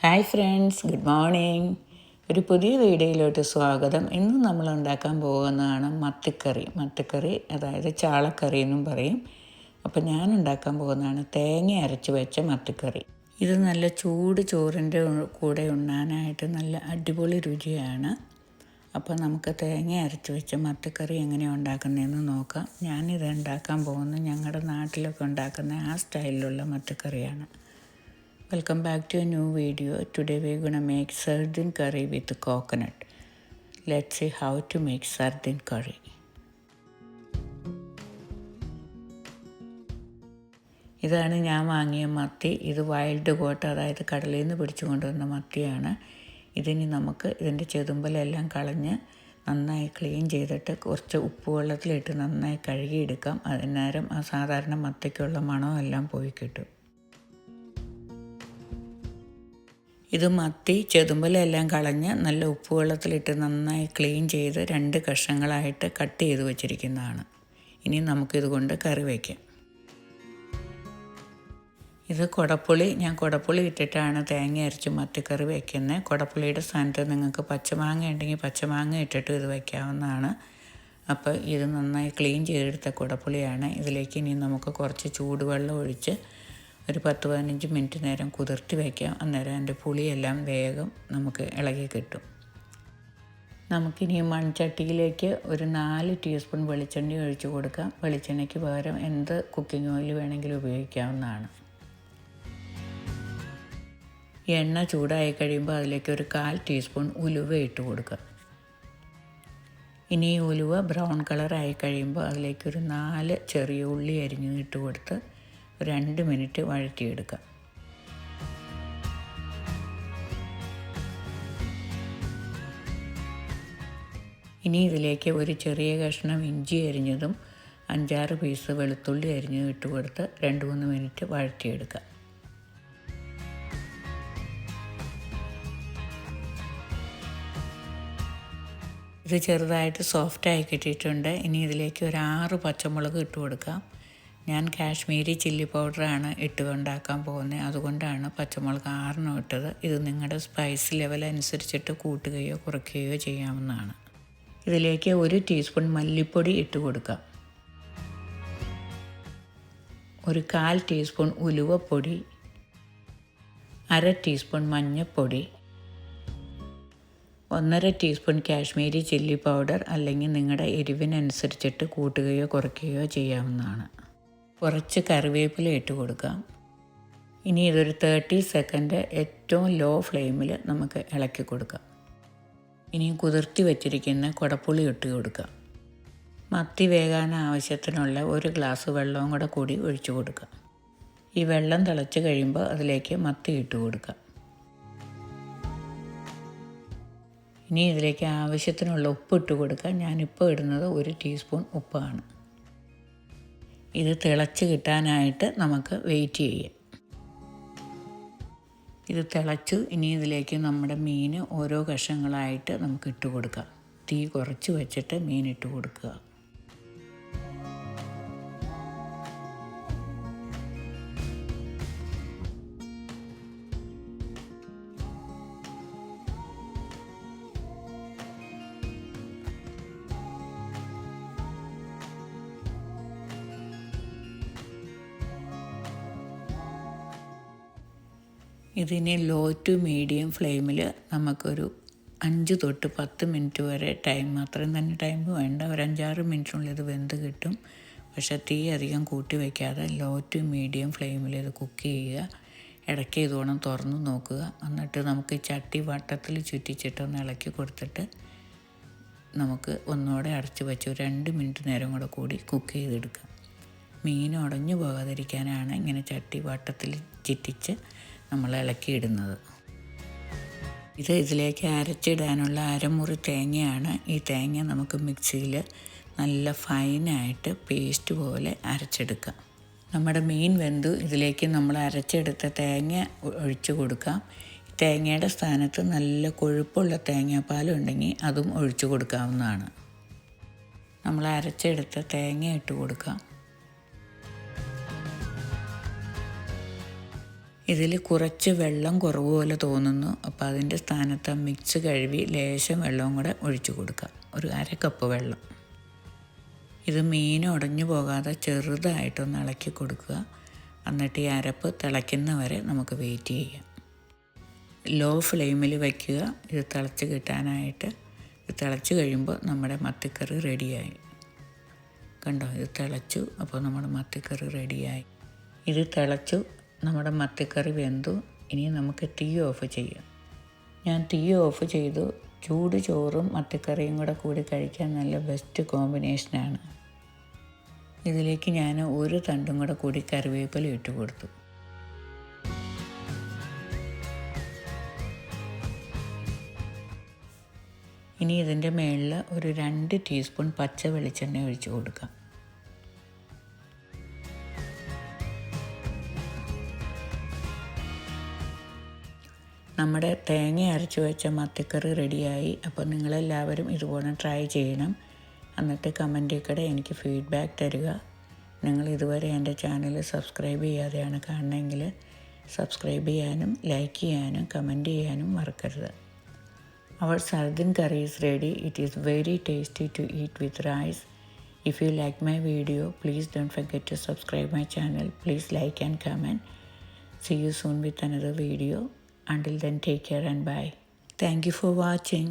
Hi friends, good morning. ഒരു പുതിയ വീഡിയോയിലോട്ട് സ്വാഗതം. ഇന്ന് നമ്മൾ ഉണ്ടാക്കാൻ പോകുന്നതാണ് മത്തിക്കറി, അതായത് ചാളക്കറി എന്നും പറയും. അപ്പോൾ ഞാൻ ഉണ്ടാക്കാൻ പോകുന്നതാണ് തേങ്ങ അരച്ച് വെച്ച മത്തിക്കറി. ഇത് നല്ല ചൂട് ചോറിൻ്റെ കൂടെ ഉണ്ണാനായിട്ട് നല്ല അടിപൊളി രുചിയാണ്. അപ്പോൾ നമുക്ക് തേങ്ങ അരച്ച് വെച്ച മത്തിക്കറി എങ്ങനെയാണ് ഉണ്ടാക്കുന്നതെന്ന് നോക്കാം. ഞാനിത് ഉണ്ടാക്കാൻ പോകുന്നത് ഞങ്ങളുടെ നാട്ടിലൊക്കെ ഉണ്ടാക്കുന്ന ആ സ്റ്റൈലിലുള്ള മത്തിക്കറിയാണ്. Welcome back to a new video. Today we're going to make sardine curry with coconut. Let's see how to make sardine curry. ഇതാണ് ഞാൻ വാങ്ങിയ മത്തി. ഇത് വൈൽഡ് കോട്ട്, അതായത് കടലിൽ നിന്ന് പിടിച്ചു കൊണ്ടുവന്ന മത്തിയാണ്. ഇതിന് നമുക്ക് ഇതിൻ്റെ ചെതുമ്പലെല്ലാം കളഞ്ഞ് നന്നായി ക്ലീൻ ചെയ്തിട്ട് കുറച്ച് ഉപ്പ് വെള്ളത്തിലിട്ട് നന്നായി കഴുകിയെടുക്കാം. അതിനേരം ആ സാധാരണ മത്തിക്കുള്ള മണമെല്ലാം പോയി കിട്ടും. ഇത് മത്തി ചെതുമ്പലെല്ലാം കളഞ്ഞ് നല്ല ഉപ്പ് വെള്ളത്തിലിട്ട് നന്നായി ക്ലീൻ ചെയ്ത് 2 കഷ്ണങ്ങളായിട്ട് കട്ട് ചെയ്ത് വെച്ചിരിക്കുന്നതാണ്. ഇനി നമുക്കിതുകൊണ്ട് കറി വയ്ക്കാം. ഇത് ഞാൻ കുടപ്പുളി ഇട്ടിട്ടാണ് തേങ്ങ അരച്ച് മത്തിക്കറി വയ്ക്കുന്നത്. കുടപ്പുളിയുടെ സ്ഥാനത്ത് നിങ്ങൾക്ക് പച്ചമാങ്ങ ഉണ്ടെങ്കിൽ പച്ചമാങ്ങ ഇട്ടിട്ട് ഇത് വയ്ക്കാവുന്നതാണ്. അപ്പോൾ ഇത് നന്നായി ക്ലീൻ ചെയ്തെടുത്ത കുടപ്പുളിയാണ്. ഇതിലേക്ക് ഇനി നമുക്ക് കുറച്ച് ചൂടുവെള്ളം ഒഴിച്ച് ഒരു 10-15 മിനിറ്റ് നേരം കുതിർത്തി വയ്ക്കാം. അന്നേരം അതിൻ്റെ പുളിയെല്ലാം വേഗം നമുക്ക് ഇളകി കിട്ടും. നമുക്കിനി മൺചട്ടിയിലേക്ക് ഒരു 4 ടീസ്പൂൺ വെളിച്ചെണ്ണ ഒഴിച്ച് കൊടുക്കാം. വെളിച്ചെണ്ണയ്ക്ക് പകരം എന്ത് കുക്കിംഗ് ഓയിൽ വേണമെങ്കിലും ഉപയോഗിക്കാവുന്നതാണ്. എണ്ണ ചൂടായി കഴിയുമ്പോൾ അതിലേക്ക് ഒരു 1/4 ടീസ്പൂൺ ഉലുവ ഇട്ട് കൊടുക്കുക. ഇനി ഈ ഉലുവ ബ്രൗൺ കളറായി കഴിയുമ്പോൾ അതിലേക്കൊരു 4 ചെറിയ ഉള്ളി അരിഞ്ഞ് ഇട്ട് കൊടുത്ത് 2 മിനിറ്റ് വഴറ്റിയെടുക്കാം. ഇനി ഇതിലേക്ക് ഒരു ചെറിയ കഷ്ണം ഇഞ്ചി അരിഞ്ഞതും 5-6 പീസ് വെളുത്തുള്ളി അരിഞ്ഞതും ഇട്ട് കൊടുത്ത് 2-3 മിനിറ്റ് വഴറ്റിയെടുക്കാം. ഇത് ചെറുതായിട്ട് സോഫ്റ്റായി കിട്ടിയിട്ടുണ്ട്. ഇനി ഇതിലേക്ക് ഒരു 6 പച്ചമുളക് ഇട്ട് കൊടുക്കാം. ഞാൻ കാശ്മീരി ചില്ലി പൗഡറാണ് ഇട്ട് ഉണ്ടാക്കാൻ പോകുന്നത്. അതുകൊണ്ടാണ് പച്ചമുളക് 6 ഇട്ടത്. ഇത് നിങ്ങളുടെ സ്പൈസ് ലെവൽ അനുസരിച്ചിട്ട് കൂട്ടുകയോ കുറയ്ക്കുകയോ ചെയ്യാവുന്നതാണ്. ഇതിലേക്ക് 1 ടീസ്പൂൺ മല്ലിപ്പൊടി ഇട്ട് കൊടുക്കാം. ഒരു 1/4 ടീസ്പൂൺ ഉലുവപ്പൊടി, 1/2 ടീസ്പൂൺ മഞ്ഞൾപ്പൊടി, 1/2 ടീസ്പൂൺ കാശ്മീരി ചില്ലി പൗഡർ, അല്ലെങ്കിൽ നിങ്ങളുടെ എരിവിനനുസരിച്ചിട്ട് കൂട്ടുകയോ കുറയ്ക്കുകയോ ചെയ്യാവുന്നതാണ്. കുറച്ച് കറിവേപ്പില ഇട്ട് കൊടുക്കാം. ഇനി ഇതൊരു 30 സെക്കൻഡ് ഏറ്റവും ലോ ഫ്ലെയിമിൽ നമുക്ക് ഇളക്കി കൊടുക്കാം. ഇനി കുതിർത്തി വച്ചിരിക്കുന്ന കുടപ്പുളി ഇട്ട് കൊടുക്കാം. മത്തി വേകാൻ ആവശ്യത്തിനുള്ള 1 ഗ്ലാസ് വെള്ളവും കൂടി ഒഴിച്ചു കൊടുക്കാം. ഈ വെള്ളം തിളച്ച് കഴിയുമ്പോൾ അതിലേക്ക് മത്തി ഇട്ട് കൊടുക്കാം. ഇനി ഇതിലേക്ക് ആവശ്യത്തിനുള്ള ഉപ്പ് ഇട്ട് കൊടുക്കാം. ഞാനിപ്പോൾ ഇടുന്നത് 1 ടീസ്പൂൺ ഉപ്പാണ്. ഇത് തിളച്ച് കിട്ടാനായിട്ട് നമുക്ക് വെയിറ്റ് ചെയ്യാം. ഇത് തിളച്ചു. ഇനി ഇതിലേക്ക് നമ്മുടെ മീൻ ഓരോ കഷ്ണങ്ങളായിട്ട് നമുക്ക് ഇട്ട് കൊടുക്കാം. തീ കുറച്ച് വെച്ചിട്ട് മീൻ ഇട്ട് കൊടുക്കുക. ഇതിനെ ലോ ടു മീഡിയം ഫ്ലെയിമിൽ നമുക്കൊരു 5 തൊട്ട് 10 മിനിറ്റ് വരെ അത്രയും തന്നെ ടൈം വേണ്ട, ഒരു 5-6 മിനിറ്റിനുള്ളിൽ ഇത് വെന്ത് കിട്ടും. പക്ഷേ തീ അധികം കൂട്ടി വയ്ക്കാതെ ലോ ടു മീഡിയം ഫ്ലെയിമിൽ ഇത് കുക്ക് ചെയ്യുക. ഇടയ്ക്ക് ഇതോണം തുറന്ന് നോക്കുക. എന്നിട്ട് നമുക്ക് ചട്ടി വട്ടത്തിൽ ചുറ്റിച്ചിട്ടൊന്ന് ഇളക്കി കൊടുത്തിട്ട് നമുക്ക് ഒന്നുകൂടെ അടച്ച് വെച്ച് ഒരു 2 മിനിറ്റ് നേരം കൂടി കുക്ക് ചെയ്തെടുക്കാം. മീൻ ഉടഞ്ഞു പോകാതിരിക്കാനാണ് ഇങ്ങനെ ചട്ടി വട്ടത്തിൽ ചുറ്റിച്ച് നമ്മൾ ഇളക്കിയിടുന്നത്. ഇതിലേക്ക് അരച്ചിടാനുള്ള അരമുറി തേങ്ങയാണ്. ഈ തേങ്ങ നമുക്ക് മിക്സിയിൽ നല്ല ഫൈനായിട്ട് പേസ്റ്റ് പോലെ അരച്ചെടുക്കാം. നമ്മുടെ മീൻ വെന്തു. ഇതിലേക്ക് നമ്മൾ അരച്ചെടുത്ത തേങ്ങ ഒഴിച്ചു കൊടുക്കാം. തേങ്ങയുടെ സ്ഥാനത്ത് നല്ല കൊഴുപ്പുള്ള തേങ്ങാപ്പാലുണ്ടെങ്കിൽ അതും ഒഴിച്ചു കൊടുക്കാവുന്നതാണ്. നമ്മൾ അരച്ചെടുത്ത തേങ്ങ ഇട്ട് കൊടുക്കാം. ഇതിൽ കുറച്ച് വെള്ളം കുറവ് പോലെ തോന്നുന്നു. അപ്പോൾ അതിൻ്റെ സ്ഥാനത്ത് മിക്സ് കഴുകി ലേശം വെള്ളവും കൂടെ ഒഴിച്ചു കൊടുക്കുക, ഒരു 1/2 കപ്പ് വെള്ളം. ഇത് മീൻ ഉടഞ്ഞു പോകാതെ ചെറുതായിട്ടൊന്ന് ഇളക്കി കൊടുക്കുക. എന്നിട്ട് ഈ അരപ്പ് തിളയ്ക്കുന്നവരെ നമുക്ക് വെയിറ്റ് ചെയ്യാം. ലോ ഫ്ലെയിമിൽ വയ്ക്കുക ഇത് തിളച്ച് കിട്ടാനായിട്ട്. ഇത് തിളച്ച് കഴിയുമ്പോൾ നമ്മുടെ മത്തിക്കറി റെഡിയായി. കണ്ടോ, ഇത് തിളച്ചു. അപ്പോൾ നമ്മുടെ മത്തിക്കറി റെഡിയായി. ഇത് തിളച്ചു, നമ്മുടെ മത്തിക്കറി വെന്തു. ഇനി നമുക്ക് തീ ഓഫ് ചെയ്യാം. ഞാൻ തീ ഓഫ് ചെയ്തു. ചൂട് ചോറും മത്തിക്കറിയും കൂടി കഴിക്കാൻ നല്ല ബെസ്റ്റ് കോമ്പിനേഷനാണ്. ഇതിലേക്ക് ഞാൻ ഒരു തണ്ടും കൂടി കറിവേപ്പില ഇട്ട് കൊടുത്തു. ഇനി ഇതിൻ്റെ മുകളിൽ ഒരു 2 ടീസ്പൂൺ പച്ച വെളിച്ചെണ്ണ ഒഴിച്ച് കൊടുക്കാം. നമ്മുടെ തേങ്ങ അരച്ച് വെച്ച മത്തിക്കറി റെഡിയായി. അപ്പോൾ നിങ്ങളെല്ലാവരും ഇതുപോലെ ട്രൈ ചെയ്യണം. എന്നിട്ട് കമൻറ്റിൽ എനിക്ക് ഫീഡ്ബാക്ക് തരിക. നിങ്ങൾ ഇതുവരെ എൻ്റെ ചാനൽ സബ്സ്ക്രൈബ് ചെയ്യാതെയാണ് കാണണമെങ്കിൽ സബ്സ്ക്രൈബ് ചെയ്യാനും ലൈക്ക് ചെയ്യാനും കമൻറ്റ് ചെയ്യാനും മറക്കരുത്. Our sardine curry is ready. It is very tasty to eat with rice. If you like my video, please don't forget to subscribe my channel. Please like and comment. See you soon with another video. Until then, take care and bye. Thank you for watching.